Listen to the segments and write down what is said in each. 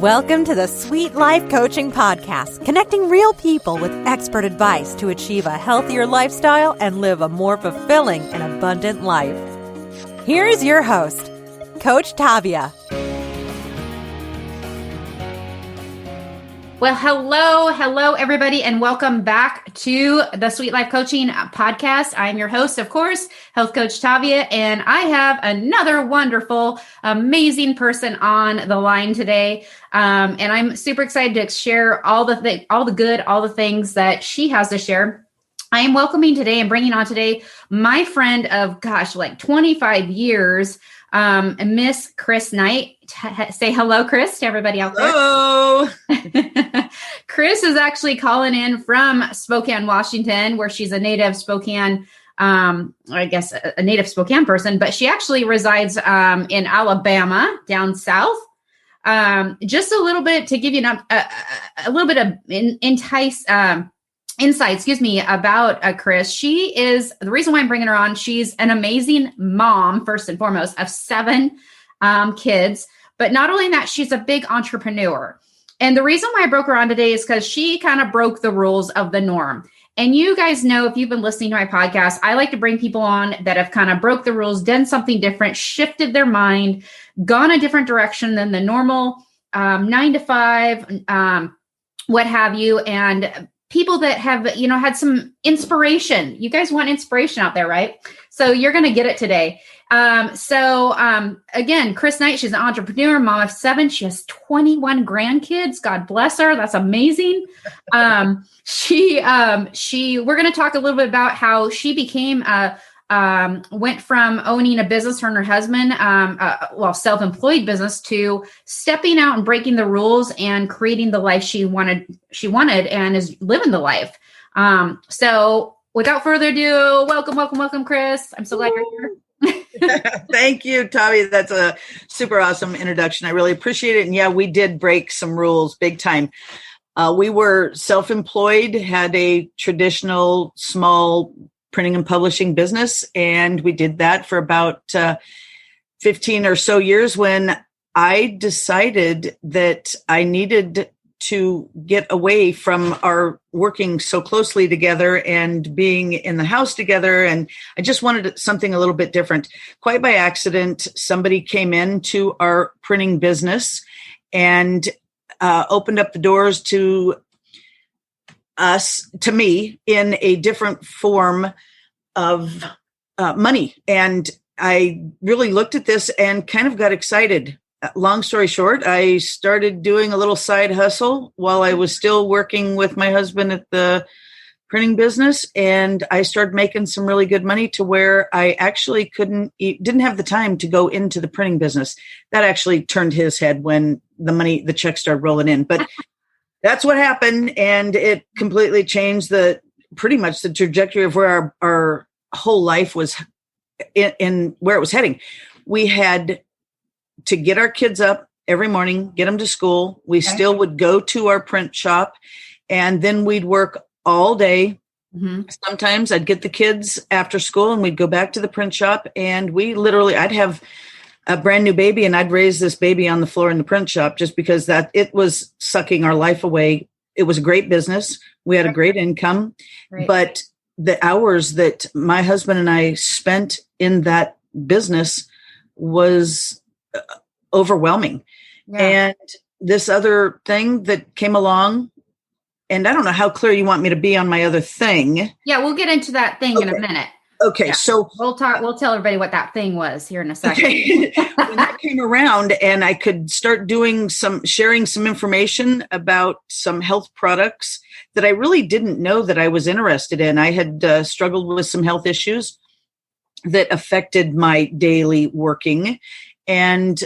Welcome to the Sweet Life Coaching Podcast, connecting real people with expert advice to achieve a healthier lifestyle and live a more fulfilling and abundant life. Here is your host, Coach Tavia. Well, hello, everybody, and welcome back to the Sweet Life Coaching Podcast. I'm your host, of course, Health Coach Tavia, and I have another wonderful, amazing person on the line today. And I'm super excited to share all the things that she has to share. I am welcoming today and bringing on today my friend of, 25 years, Miss Chris Knight. Say hello, Chris, to everybody out there. Hello. Chris is actually calling in from Spokane, Washington, where she's a native Spokane, a native Spokane person, but she actually resides in Alabama, down south. Just a little bit to give you a little bit of insight, about Chris. She is, the reason why I'm bringing her on, she's an amazing mom, first and foremost, of 7 kids. But not only that, she's a big entrepreneur. And the reason why I broke her on today is because she kind of broke the rules of the norm. And you guys know, if you've been listening to my podcast, I like to bring people on that have kind of broke the rules, done something different, shifted their mind, gone a different direction than the normal 9 to 5, what have you. And people that have, had some inspiration. You guys want inspiration out there, right? So you're going to get it today. Again, Chris Knight, she's an entrepreneur, mom of 7. She has 21 grandkids. God bless her. That's amazing. We're going to talk a little bit about how she became, went from owning a business, her and her husband, self-employed business, to stepping out and breaking the rules and creating the life she wanted and is living the life. So without further ado, welcome, Chris. I'm so glad you're here. Thank you, Tavia. That's a super awesome introduction. I really appreciate it. And yeah, we did break some rules big time. We were self-employed, had a traditional small printing and publishing business. And we did that for about 15 or so years when I decided that I needed to get away from our working so closely together and being in the house together. And I just wanted something a little bit different. Quite by accident, somebody came into our printing business and opened up the doors to me in a different form of money. And I really looked at this and kind of got excited. Long story short, I started doing a little side hustle while I was still working with my husband at the printing business. And I started making some really good money to where I actually didn't have the time to go into the printing business. That actually turned his head when the check started rolling in. But that's what happened. And it completely changed pretty much the trajectory of where our whole life was in where it was heading. We had to get our kids up every morning, get them to school. We still would go to our print shop, and then we'd work all day. Mm-hmm. Sometimes I'd get the kids after school and we'd go back to the print shop, and I'd have a brand new baby and I'd raise this baby on the floor in the print shop just because it was sucking our life away. It was a great business. We had a great income, but the hours that my husband and I spent in that business was overwhelming. Yeah. And this other thing that came along, and I don't know how clear you want me to be on my other thing. Yeah, we'll get into that thing in a minute. Okay, yeah. So we'll tell everybody what that thing was here in a second. Okay. When that came around and I could start sharing some information about some health products that I really didn't know that I was interested in. I had struggled with some health issues that affected my daily working. And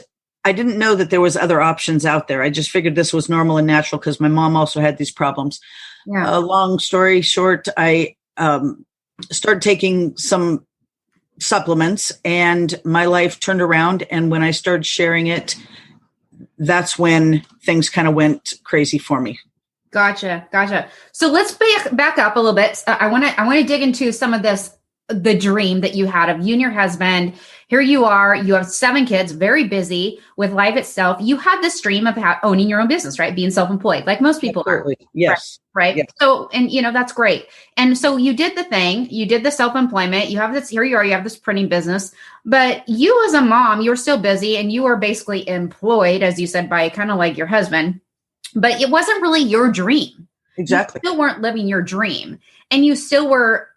I didn't know that there was other options out there. I just figured this was normal and natural because my mom also had these problems. Yeah. Long story short, I started taking some supplements and my life turned around. And when I started sharing it, that's when things kind of went crazy for me. Gotcha. So let's back up a little bit. I want to dig into some of this, the dream that you had of you and your husband here you are, you have 7 kids, very busy with life itself. You had this dream of owning your own business, right? Being self-employed, like most people Absolutely. are. Yes. Right. Yes. So, and that's great. And so you did the thing, you did the self-employment, you have this, here you are, you have this printing business, but you as a mom, you were still busy and you were basically employed, as you said, by kind of like your husband, but it wasn't really your dream. Exactly. You still weren't living your dream, and you still were,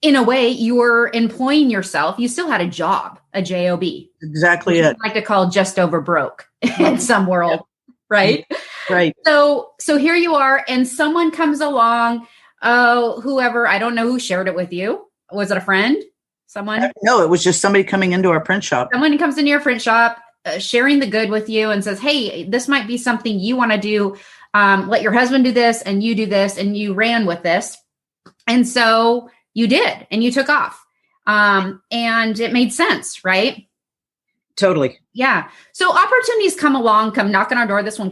in a way, you were employing yourself. You still had a job, a job. Exactly it. Like to call just over broke in some world, right? Right. So here you are, and someone comes along, whoever, I don't know who shared it with you. Was it a friend? Someone? No, it was just somebody coming into our print shop. Someone comes into your print shop, sharing the good with you and says, hey, this might be something you want to do. Let your husband do this and you do this, and you ran with this. And so you did, and you took off. And it made sense, right? Totally. Yeah. So opportunities come along, come knock on our door. This one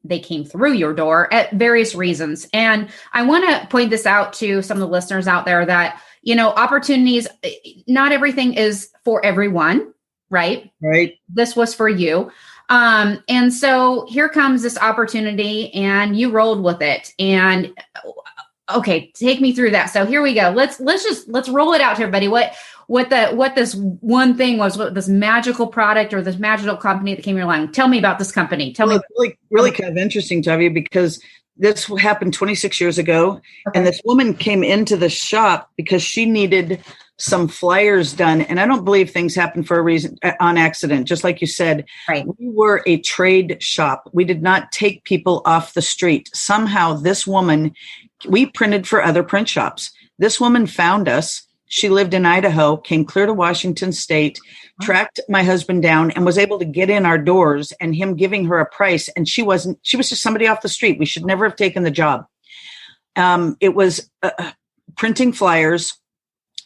they came through your door at various reasons. And I want to point this out to some of the listeners out there that, opportunities, not everything is for everyone, right? Right. This was for you. And so here comes this opportunity, and you rolled with it. And okay, take me through that. So here we go. Let's roll it out to everybody. What this one thing was, what this magical product or this magical company that came your line. Tell me about this company. Tell me. It's really kind of interesting, Tavia, because this happened 26 years ago. Okay. And this woman came into the shop because she needed some flyers done. And I don't believe things happen for a reason, on accident. Just like you said, right. We were a trade shop. We did not take people off the street. Somehow this woman, we printed for other print shops. This woman found us. She lived in Idaho, came clear to Washington State, tracked my husband down, and was able to get in our doors, and him giving her a price. And she was just somebody off the street. We should never have taken the job. It was printing flyers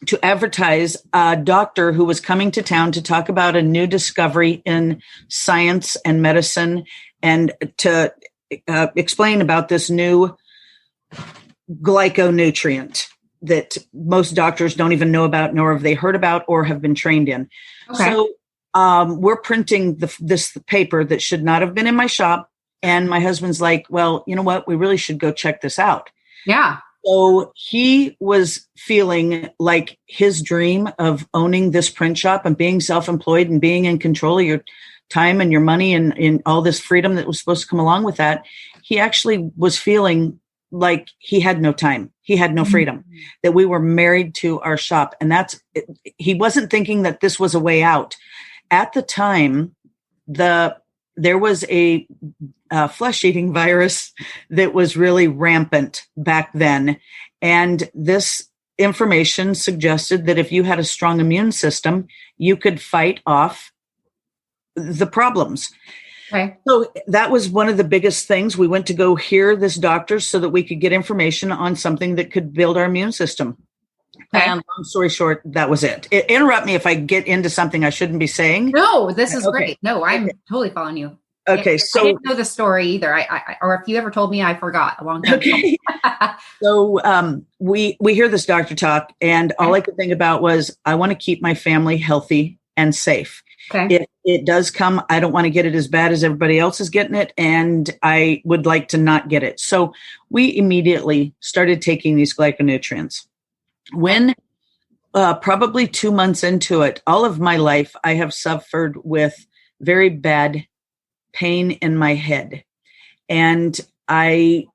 to advertise a doctor who was coming to town to talk about a new discovery in science and medicine, and to explain about this new glyconutrient that most doctors don't even know about, nor have they heard about or have been trained in. Okay. So we're printing this paper that should not have been in my shop. And my husband's like, well, you know what? We really should go check this out. Yeah. So he was feeling like his dream of owning this print shop and being self-employed and being in control of your time and your money and in all this freedom that was supposed to come along with that. He actually was feeling like he had no time. He had no freedom, that we were married to our shop. And he wasn't thinking that this was a way out. At the time, there was a flesh-eating virus that was really rampant back then. And this information suggested that if you had a strong immune system, you could fight off the problems. Okay. So that was one of the biggest things. We went to go hear this doctor so that we could get information on something that could build our immune system. Okay. And long story short, that was it. Interrupt me if I get into something I shouldn't be saying. No, this is great. No, I'm totally following you. Okay, so I didn't know the story either. I or if you ever told me, I forgot a long time ago. So we hear this doctor talk, and all I could think about was, I want to keep my family healthy and safe. Okay. If it does come, I don't want to get it as bad as everybody else is getting it, and I would like to not get it. So we immediately started taking these glyconutrients. When probably 2 months into it, all of my life, I have suffered with very bad pain in my head. And I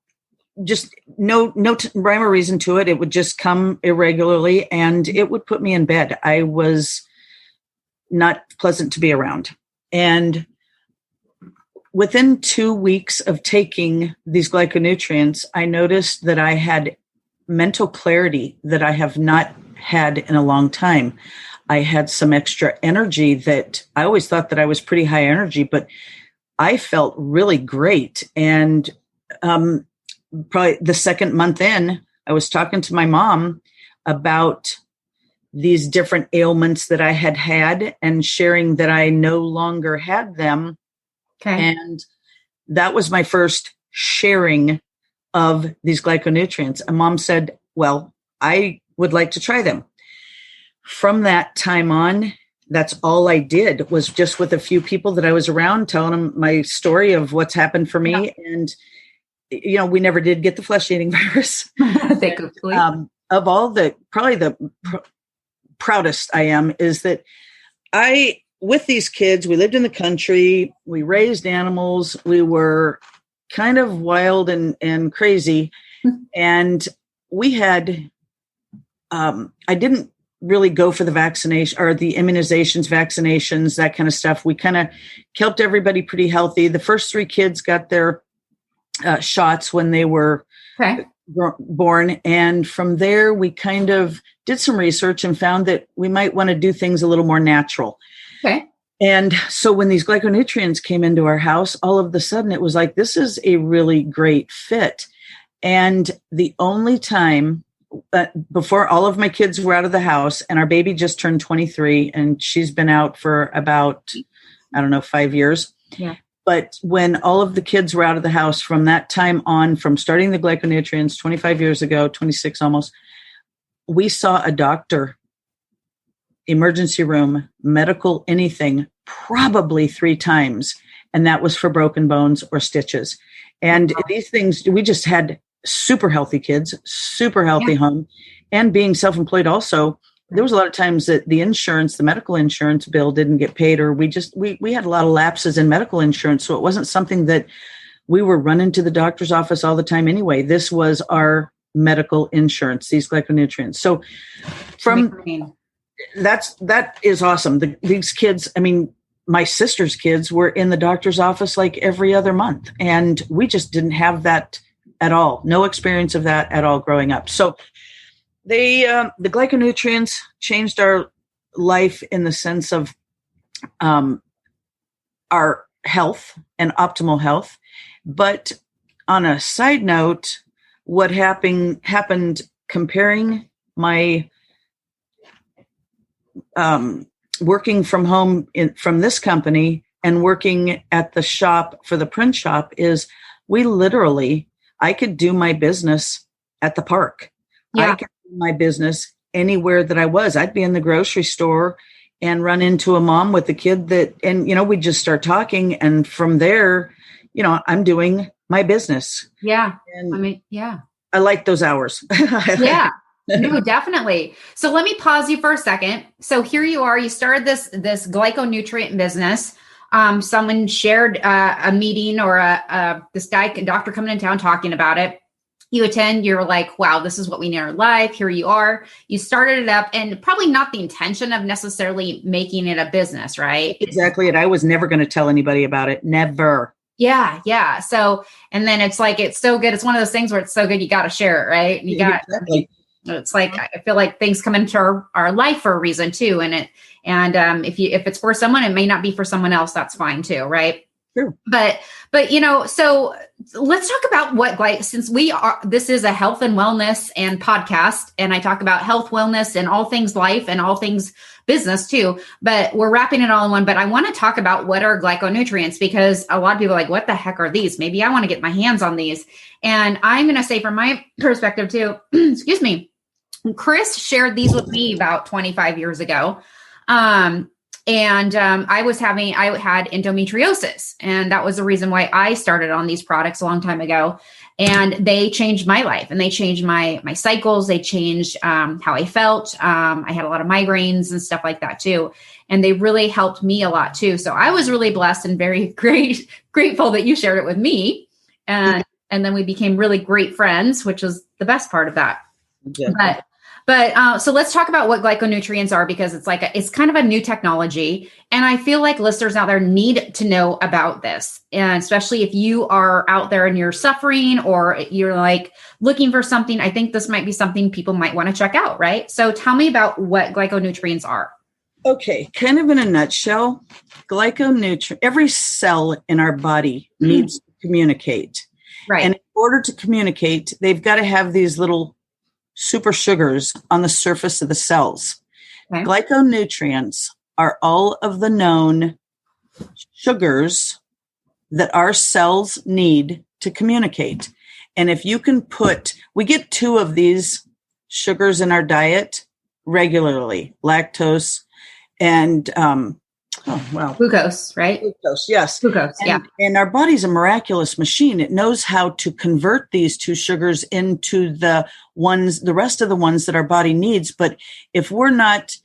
just, no rhyme or reason to it. It would just come irregularly, and it would put me in bed. I was not pleasant to be around. And within 2 weeks of taking these glyconutrients, I noticed that I had mental clarity that I have not had in a long time. I had some extra energy that I always thought that I was pretty high energy, but I felt really great. And probably the second month in, I was talking to my mom about these different ailments that I had had and sharing that I no longer had them. Okay. And that was my first sharing of these glyconutrients. And Mom said, well, I would like to try them. From that time on, that's all I did, was just with a few people that I was around, telling them my story of what's happened for me. Yeah. And, we never did get the flesh-eating virus. Thankfully. Of all probably the proudest I am is that with these kids, we lived in the country, we raised animals, we were kind of wild and crazy. And we had, I didn't really go for the vaccination or the immunizations, vaccinations, that kind of stuff. We kind of kept everybody pretty healthy. The first 3 kids got their shots when they were born. And from there, we kind of did some research and found that we might want to do things a little more natural. Okay. And so when these glyconutrients came into our house, all of a sudden it was like, this is a really great fit. And the only time before all of my kids were out of the house, and our baby just turned 23 and she's been out for about, 5 years. Yeah. But when all of the kids were out of the house from that time on, from starting the glyconutrients 25 years ago, 26 almost, we saw a doctor, emergency room, medical, anything, probably 3 times. And that was for broken bones or stitches. And these things, we just had super healthy kids, super healthy home, and being self-employed also. There was a lot of times that the medical insurance bill didn't get paid, or we had a lot of lapses in medical insurance. So it wasn't something that we were running to the doctor's office all the time anyway. This was our medical insurance, these glyconutrients. So that is awesome. These kids, my sister's kids were in the doctor's office like every other month, and we just didn't have that at all. No experience of that at all growing up. So the glyconutrients changed our life in the sense of our health and optimal health. But on a side note, what happened comparing my working from home from this company and working at the shop for the print shop is I could do my business at the park. Yeah. I could do my business anywhere that I was. I'd be in the grocery store and run into a mom with a kid we'd just start talking. And from there, I'm doing my business. Yeah. And I like those hours. Yeah. No, definitely. So let me pause you for a second. So here you are, you started this glyconutrient business. Someone shared a meeting or this doctor coming in town talking about it. You attend, you're like, wow, this is what we need in our life. Here you are. You started it up, and probably not the intention of necessarily making it a business, right? Exactly. And I was never going to tell anybody about it. Never. Yeah. Yeah. So, and then it's like, it's so good. It's one of those things where it's so good, you got to share it, right? And exactly. It's like, I feel like things come into our life for a reason too. And if it's for someone, it may not be for someone else. That's fine too. Right. True. But, so let's talk about since this is a health and wellness and podcast, and I talk about health, wellness, and all things life and all things business too, but we're wrapping it all in one. But I want to talk about what are glyconutrients, because a lot of people are like, what the heck are these? Maybe I want to get my hands on these. And I'm going to say from my perspective too, excuse me, Chris shared these with me about 25 years ago. I had endometriosis, and that was the reason why I started on these products a long time ago. And they changed my life, and they changed my cycles. They changed how I felt. I had a lot of migraines and stuff like that too. And they really helped me a lot too. So I was really blessed and very grateful that you shared it with me. And then we became really great friends, which was the best part of that. Yeah. But so let's talk about what glyconutrients are, because it's kind of a new technology. And I feel like listeners out there need to know about this. And especially if you are out there and you're suffering, or you're like looking for something, I think this might be something people might want to check out, right? So tell me about what glyconutrients are. Okay. Kind of in a nutshell, every cell in our body needs to communicate. Right. And in order to communicate, they've got to have these little super sugars on the surface of the cells. Okay. Glyconutrients are all of the known sugars that our cells need to communicate. And if you can we get 2 of these sugars in our diet regularly, lactose And, oh, wow. Glucose, right? Glucose, yes. Glucose, yeah. And our body's a miraculous machine. It knows how to convert these two sugars into the rest of the ones that our body needs. But if we're not,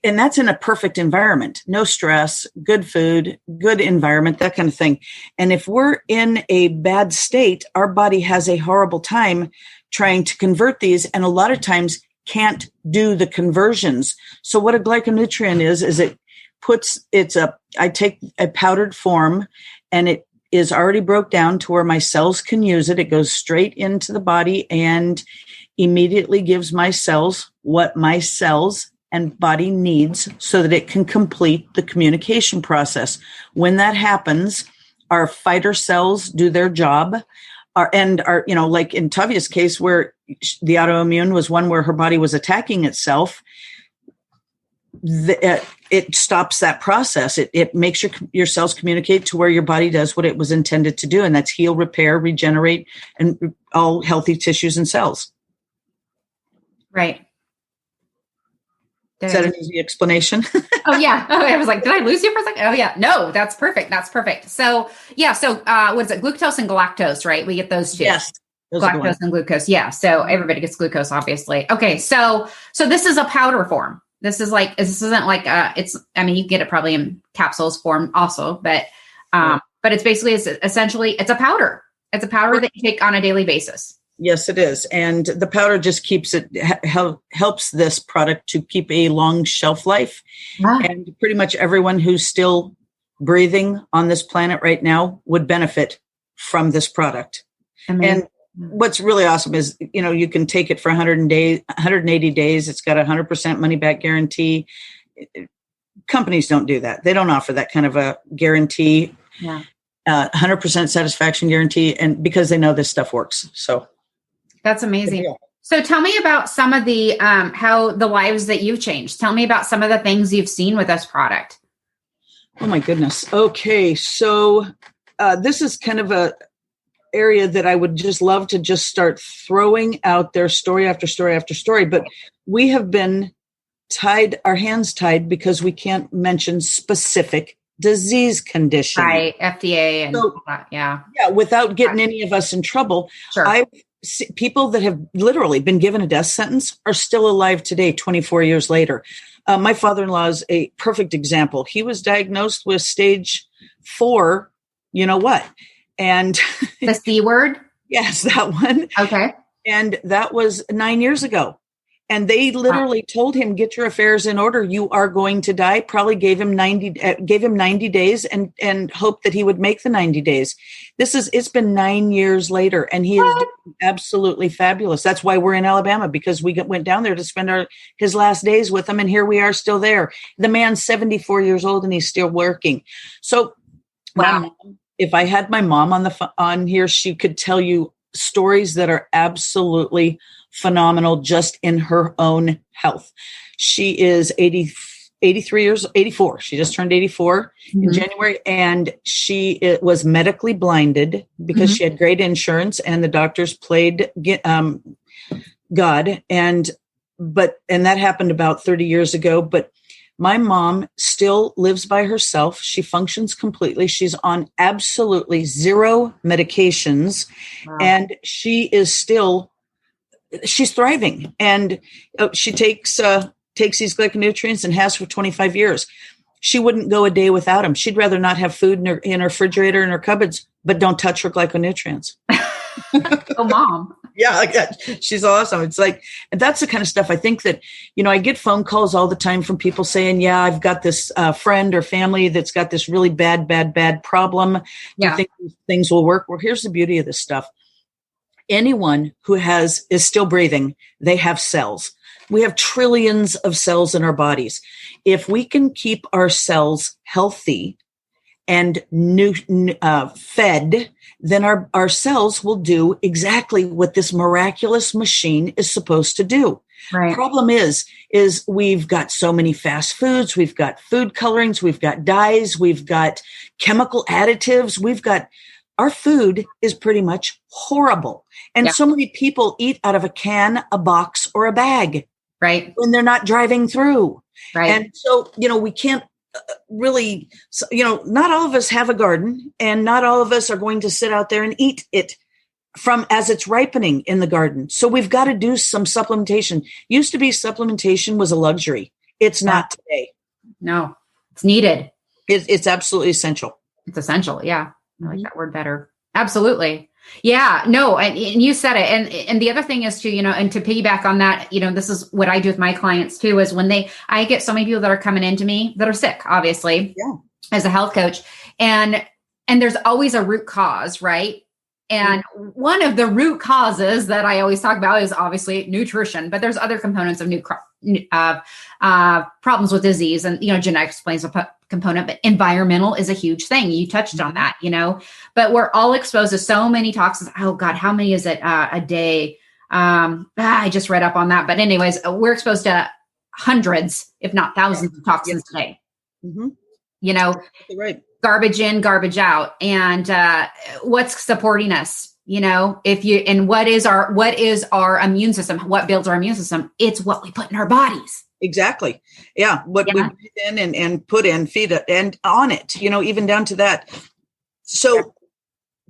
and that's in a perfect environment, no stress, good food, good environment, that kind of thing. And if we're in a bad state, our body has a horrible time trying to convert these, and a lot of times can't do the conversions. So what a glyconutrient is I take a powdered form, and it is already broke down to where my cells can use it. It goes straight into the body and immediately gives my cells what my cells and body needs so that it can complete the communication process. When that happens, our fighter cells do their job. Like in Tavia's case, where the autoimmune was one where her body was attacking itself, it stops that process. It makes your cells communicate to where your body does what it was intended to do, and that's heal, repair, regenerate, and all healthy tissues and cells. Right. Is that an easy explanation? Oh, yeah. Oh, I was like, did I lose you for a second? Oh, yeah. No, that's perfect. That's perfect. So, yeah. So, what is it? Glucose and galactose, right? We get those two. Yes. Galactose and glucose. Yeah. So everybody gets glucose, obviously. Okay. So this is a powder form. This isn't like, you get it probably in capsules form also, but it's basically, it's a powder. It's a powder that you take on a daily basis. Yes, it is. And the powder just keeps it, helps this product to keep a long shelf life. Ah. And pretty much everyone who's still breathing on this planet right now would benefit from this product. And what's really awesome is, you can take it for 180 days. It's got a 100% money back guarantee. Companies don't do that. They don't offer that kind of a guarantee. Yeah. 100% satisfaction guarantee. And because they know this stuff works. So. That's amazing. Yeah. So tell me about some of the, how the lives that you've changed. Tell me about some of the things you've seen with this product. Oh my goodness. Okay. So this is kind of a area that I would just love to just start throwing out there story after story after story. But we have been our hands tied because we can't mention specific disease condition. Right. FDA and all that. Yeah. Yeah. Without getting any of us in trouble. Sure. People that have literally been given a death sentence are still alive today, 24 years later. My father-in-law is a perfect example. He was diagnosed with stage 4, you know what? And the C word? Yes, that one. Okay. And that was 9 years ago. And they literally told him, get your affairs in order. You are going to die. Probably gave him 90 days and hoped that he would make the 90 days. It's been 9 years later, and he is doing absolutely fabulous. That's why we're in Alabama, because we went down there to spend his last days with him. And here we are still there. The man's 74 years old and he's still working. So if I had my mom on here, she could tell you stories that are absolutely phenomenal just in her own health. She is 84. She just turned 84 in January, and she was medically blinded because she had great insurance, and the doctors played God. And that happened about 30 years ago. But my mom still lives by herself. She functions completely. She's on absolutely 0 medications, and she is she's thriving. And she takes these glyconutrients and has for 25 years. She wouldn't go a day without them. She'd rather not have food in her refrigerator and her cupboards, but don't touch her glyconutrients. Oh, Mom. Yeah, she's awesome. It's like, and that's the kind of stuff I think that, I get phone calls all the time from people saying, yeah, I've got this friend or family that's got this really bad problem. Yeah. You think these things will work? Well, here's the beauty of this stuff. Anyone who is still breathing, they have cells. We have trillions of cells in our bodies. If we can keep our cells healthy and fed, then our cells will do exactly what this miraculous machine is supposed to do. Right. Problem is we've got so many fast foods, we've got food colorings, we've got dyes, we've got chemical additives, our food is pretty much horrible. And so many people eat out of a can, a box, or a bag. Right. when they're not driving through. Right. And so, we can't really, not all of us have a garden, and not all of us are going to sit out there and eat it from as it's ripening in the garden. So we've got to do some supplementation. Used to be supplementation was a luxury. It's not today. No, it's needed. It's absolutely essential. It's essential. Yeah. I like that word better. Absolutely. Yeah, no. And you said it. And the other thing is too, and to piggyback on that, this is what I do with my clients too, is when I get so many people that are coming into me that are sick, obviously, as a health coach, and there's always a root cause, right? And one of the root causes that I always talk about is obviously nutrition, but there's other components of problems with disease, and genetics plays a component, but environmental is a huge thing. You touched on that, but we're all exposed to so many toxins. Oh God, how many is it a day? I just read up on that, but anyways, we're exposed to hundreds, if not thousands of toxins a day. Right. Garbage in, garbage out. And what's supporting us? What is our immune system? What builds our immune system? It's what we put in our bodies. Exactly. Yeah. What we breathe in and put in, feed it, and on it, even down to that. So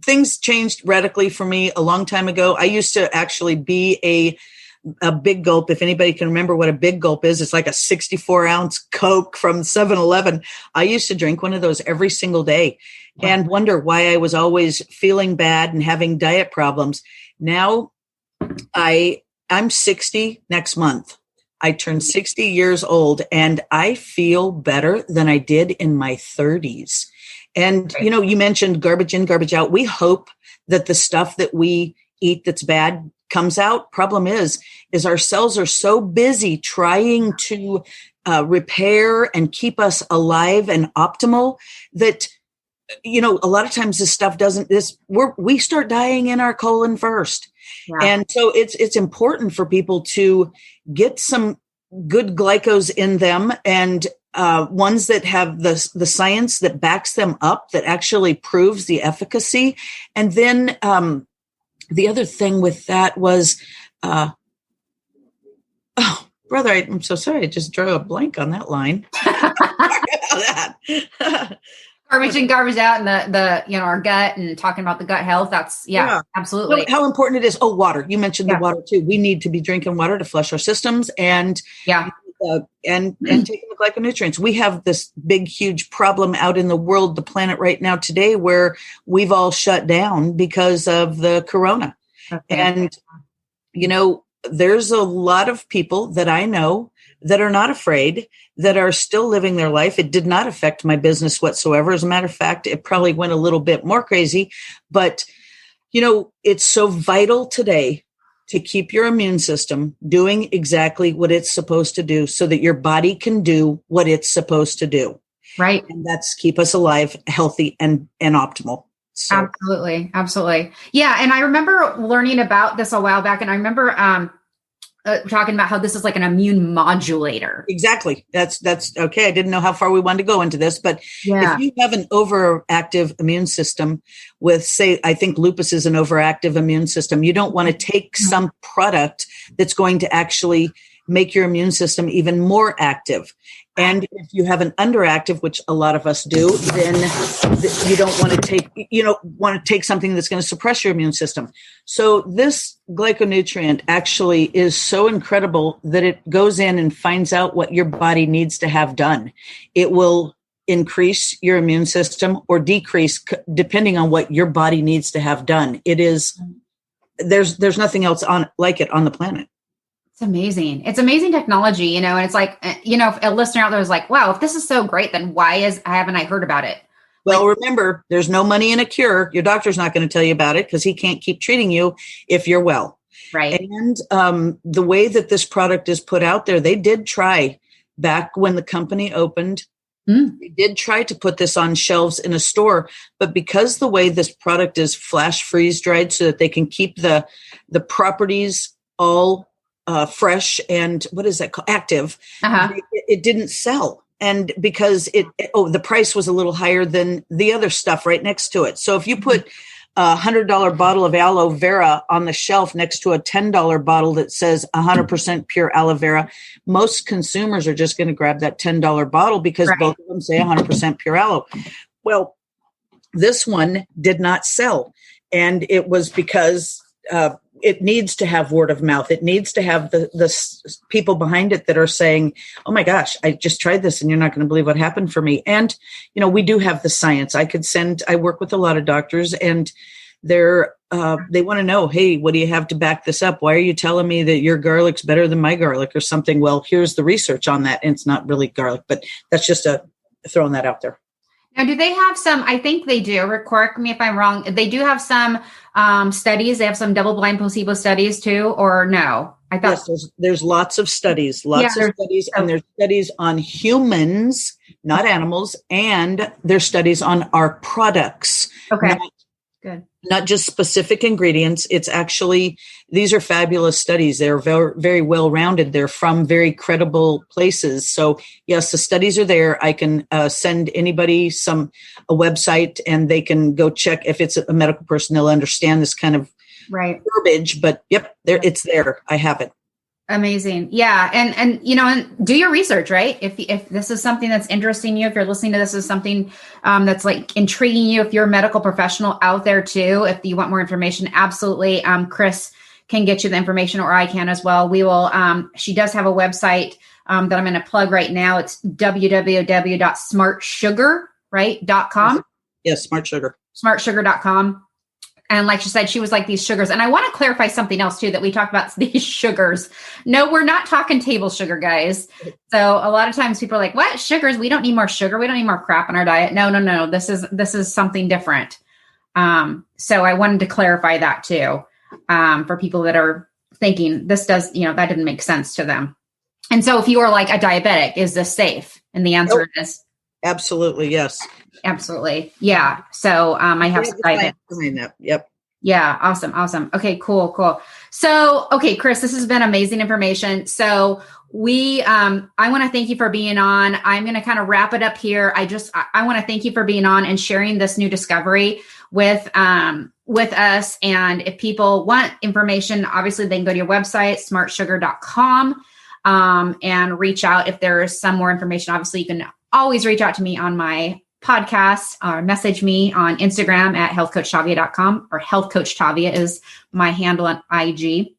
things changed radically for me a long time ago. I used to actually be a big gulp. If anybody can remember what a big gulp is, it's like a 64-ounce Coke from 7-Eleven. I used to drink one of those every single day and wonder why I was always feeling bad and having diet problems. Now I'm 60 next month. I turned 60 years old, and I feel better than I did in my 30s. And, you mentioned garbage in, garbage out. We hope that the stuff that we eat that's bad comes out. Problem is our cells are so busy trying to repair and keep us alive and optimal that, a lot of times this stuff we start dying in our colon first. Yeah. And so it's important for people to get some good glycos in them, and ones that have the science that backs them up, that actually proves the efficacy. And then, the other thing with that was, brother, I'm so sorry. I just drew a blank on that line. Garbage in, garbage out, and the our gut, and talking about the gut health. That's absolutely. How important it is. Oh, water. You mentioned the water too. We need to be drinking water to flush our systems and taking the glyconutrients. We have this big, huge problem out in the world, the planet right now today, where we've all shut down because of the corona. Okay. And, there's a lot of people that I know that are not afraid, that are still living their life. It did not affect my business whatsoever. As a matter of fact, it probably went a little bit more crazy, but, it's so vital today to keep your immune system doing exactly what it's supposed to do, so that your body can do what it's supposed to do. Right. And that's keep us alive, healthy, and optimal. So. Absolutely. Absolutely. Yeah. And I remember learning about this a while back, and I remember talking about how this is like an immune modulator. Exactly. That's okay. I didn't know how far we wanted to go into this, but if you have an overactive immune system with, say, I think lupus is an overactive immune system, you don't want to take some product that's going to actually make your immune system even more active. And if you have an underactive, which a lot of us do, then you don't want to take something that's going to suppress your immune system. So this glyconutrient actually is so incredible that it goes in and finds out what your body needs to have done. It will increase your immune system or decrease depending on what your body needs to have done. It is, there's nothing else like it on the planet. It's amazing. It's amazing technology, and it's like, if a listener out there is like, wow, if this is so great, then why haven't I heard about it? Well, remember, there's no money in a cure. Your doctor's not going to tell you about it because he can't keep treating you if you're well. Right. And the way that this product is put out there, they did try back when the company opened. They did try to put this on shelves in a store, but because the way this product is flash freeze dried so that they can keep the properties all fresh and what is that called? Active. It didn't sell. And because the price was a little higher than the other stuff right next to it. So if you put a $100 bottle of aloe vera on the shelf next to a $10 bottle that says 100% pure aloe vera, most consumers are just going to grab that $10 bottle because both of them say 100% pure aloe. Well, this one did not sell. And it was because it needs to have word of mouth. It needs to have the people behind it that are saying, oh my gosh, I just tried this and you're not going to believe what happened for me. And, we do have the science. I work with a lot of doctors and they want to know, hey, what do you have to back this up? Why are you telling me that your garlic's better than my garlic or something? Well, here's the research on that. And it's not really garlic, but that's just throwing that out there. Now, do they have some, I think they do, correct me if I'm wrong, they do have some studies, they have some double-blind placebo studies too, or no? I thought yes, there's lots of studies, and there's studies on humans, not animals, and there's studies on our products. Okay, good. Not just specific ingredients. It's actually, these are fabulous studies. They're very, very well-rounded. They're from very credible places. So yes, the studies are there. I can send anybody a website and they can go check. If it's a medical person, they'll understand this kind of verbiage, but yep, it's there. I have it. Amazing. Yeah. And do your research, right? If this is something that's interesting you, if you're listening to this is something that's like intriguing you, if you're a medical professional out there too, if you want more information, absolutely. Chris can get you the information, or I can as well. We will, she does have a website that I'm going to plug right now. It's www.smartsugar.com. Yes. Smartsugar.com. And like she said, she was like these sugars. And I want to clarify something else too, that we talked about these sugars. No, we're not talking table sugar, guys. So a lot of times people are like, what sugars? We don't need more sugar. We don't need more crap in our diet. No. This is something different. So I wanted to clarify that too, for people that are thinking this does, that didn't make sense to them. And so if you are like a diabetic, is this safe? And the answer is absolutely. Yes. Absolutely. Yeah. So I have some diet. Yep. Yeah. Awesome. Okay, cool. So, okay, Chris, this has been amazing information. So I want to thank you for being on. I'm going to kind of wrap it up here. I want to thank you for being on and sharing this new discovery with us. And if people want information, obviously they can go to your website, smartsugar.com, and reach out if there is some more information. Obviously you can always reach out to me on my podcast or message me on Instagram at healthcoachtavia.com, or Health Coach Tavia is my handle on IG.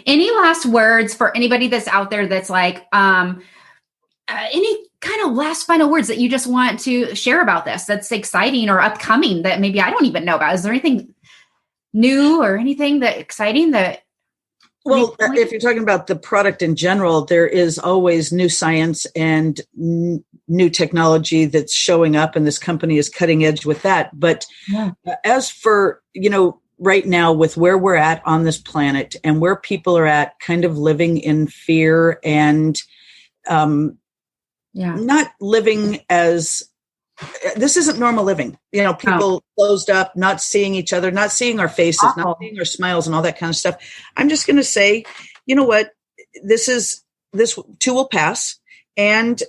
Any last words for anybody that's out there that's like, any kind of last final words that you just want to share about this that's exciting or upcoming that maybe I don't even know about? Is there anything new or anything that exciting that? Well, if you're talking about the product in general, there is always new science and new technology that's showing up, and this company is cutting edge with that. But as for, right now with where we're at on this planet and where people are at kind of living in fear and not living as, this isn't normal living, people closed up, not seeing each other, not seeing our faces, not seeing our smiles and all that kind of stuff. I'm just going to say, you know what, this too will pass. And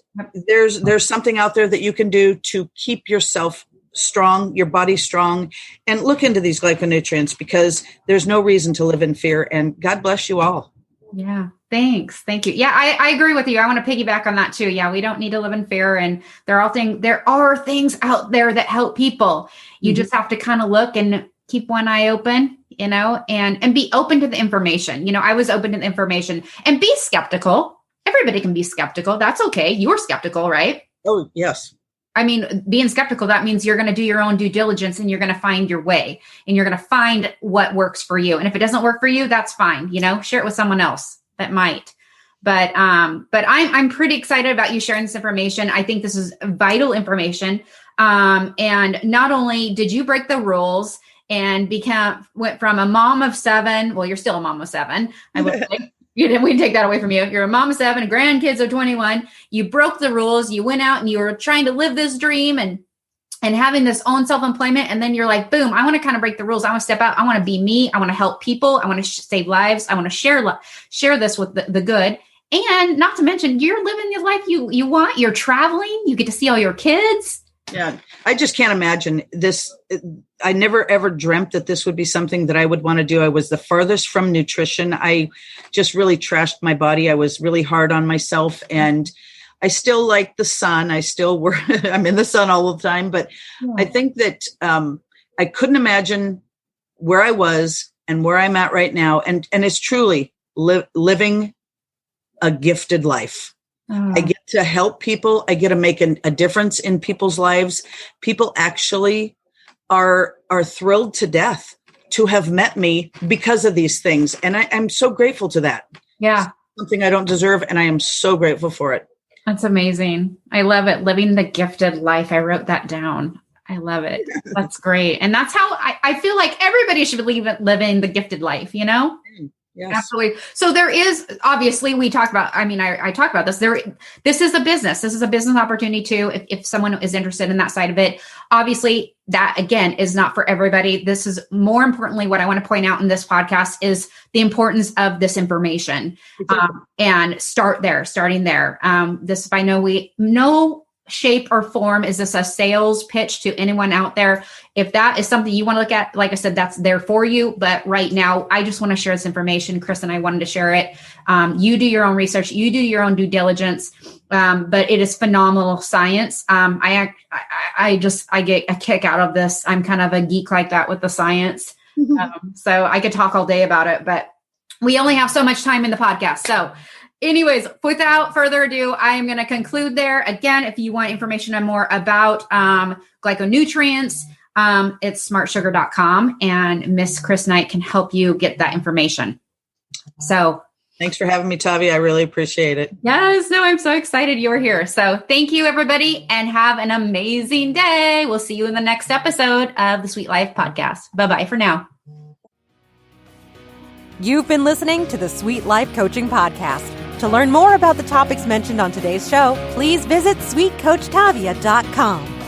there's something out there that you can do to keep yourself strong, your body strong, and look into these glyconutrients because there's no reason to live in fear. And God bless you all. Yeah. Thanks. Thank you. Yeah, I agree with you. I want to piggyback on that too. Yeah, we don't need to live in fear, and there are things out there that help people. You just have to kind of look and keep one eye open, and be open to the information. I was open to the information and be skeptical. Everybody can be skeptical. That's okay. You're skeptical, right? Oh, yes. I mean, being skeptical, that means you're going to do your own due diligence and you're going to find your way and you're going to find what works for you. And if it doesn't work for you, that's fine. Share it with someone else that might. But I'm pretty excited about you sharing this information. I think this is vital information. And not only did you break the rules and went from a mom of 7, well, you're still a mom of 7. I would say. We didn't take that away from you. You're a mom of 7, grandkids of 21. You broke the rules. You went out and you were trying to live this dream and having this own self-employment. And then you're like, boom, I want to kind of break the rules. I want to step out. I want to be me. I want to help people. I want to save lives. I want to share this with the good. And not to mention, you're living the life you want. You're traveling. You get to see all your kids. Yeah. I just can't imagine this. I never ever dreamt that this would be something that I would want to do. I was the farthest from nutrition. I just really trashed my body. I was really hard on myself, and I still like the sun. I still work. I'm in the sun all the time, but I think that I couldn't imagine where I was and where I'm at right now. And it's truly living a gifted life. I get to help people. I get to make a difference in people's lives. People actually are thrilled to death to have met me because of these things. And I'm so grateful to that. Yeah. It's something I don't deserve. And I am so grateful for it. That's amazing. I love it. Living the gifted life. I wrote that down. I love it. That's great. And that's how I feel like everybody should believe in living the gifted life, you know? Yes. Absolutely. So there is, obviously we talked about, I talk about this. This is a business. This is a business opportunity too. If someone is interested in that side of it, obviously that again is not for everybody. This is more importantly, what I want to point out in this podcast is the importance of this information and starting there. This by no shape or form is this a sales pitch to anyone out there. If that is something you want to look at, like I said, that's there for you. But right now, I just want to share this information. Chris and I wanted to share it. You do your own research. You do your own due diligence. But it is phenomenal science. I get a kick out of this. I'm kind of a geek like that with the science. So I could talk all day about it, but we only have so much time in the podcast. So anyways, without further ado, I am going to conclude there. Again, if you want information on more about glyconutrients, it's smartsugar.com, and Miss Chris Knight can help you get that information. So thanks for having me, Tavia. I really appreciate it. Yes, no, I'm so excited you're here. So thank you, everybody, and have an amazing day. We'll see you in the next episode of the Sweet Life Podcast. Bye-bye for now. You've been listening to the Sweet Life Coaching Podcast. To learn more about the topics mentioned on today's show, please visit sweetcoachtavia.com.